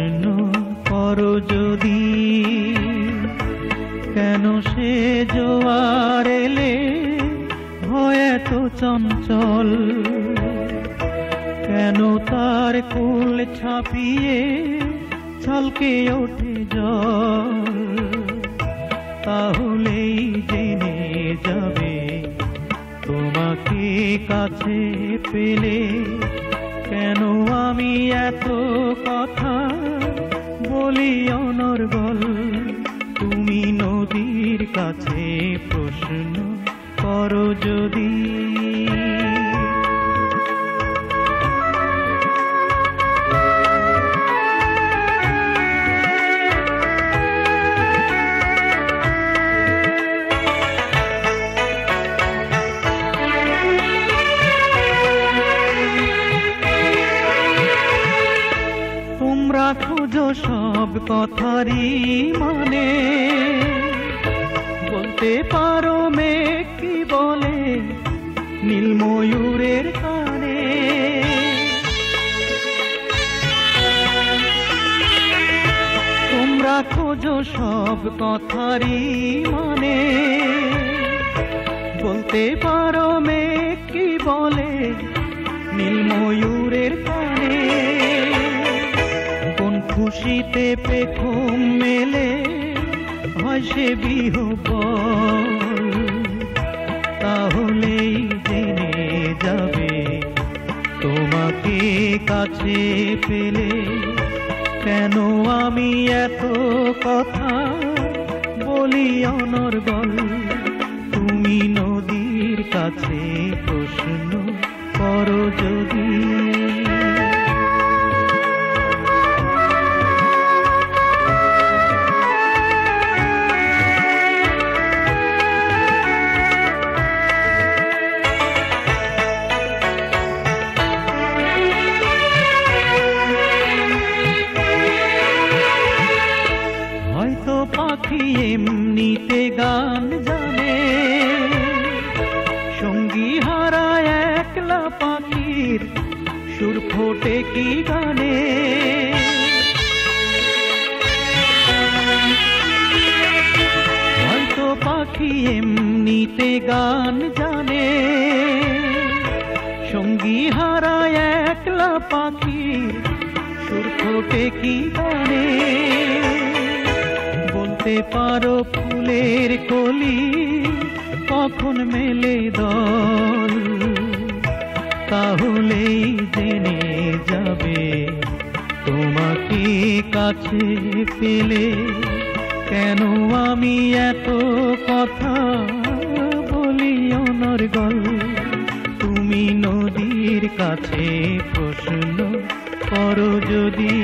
প্রশ্ন করো যদি, কেন সে জোয়ার এলে হয় এত চঞ্চল, কেন তার কুল ছাপিয়ে ছলকে ওঠে জল। তাহলেই জেনে যাবে তোমাকে কাছে পেলে কেন আমি এত কথা বলি অনর্গল। তুমি নদীর কাছে প্রশ্ন করো যদি। তোমরা খুঁজো সব কথারই মানে, বলতে পারো মেঘ কি বলে নীল ময়ূরের কানে। তোমরা খোঁজো সব কথারই মানে, বলতে পারো মেঘ কি বলে নীল ময়ূরের কানে। খুশিতে পেখম মেলে হয় সে বিহ্বল, তাহলেই জেনে যাবে তোমাকে কাছে পেলে কেন আমি এত কথা বলি অনর্গল। তুমি নদীর কাছে প্রশ্ন করো যদি। পাখি এমনিতে গান জানে, সঙ্গী হারা একলা পাখির সুর ফোটে কি গানে। হয়তো পাখি এমনিতে গান জানে, সঙ্গী হারা একলা পাখির সুর ফোটে কি গানে। বলতে পারো ফুলের কলি কখন মেলে দল, তাহলেই জেনে যাবে তোমাকে কাছে পেলে কেন আমি এত কথা বলি অনর্গল। তুমি নদীর কাছে প্রশ্ন করো যদি।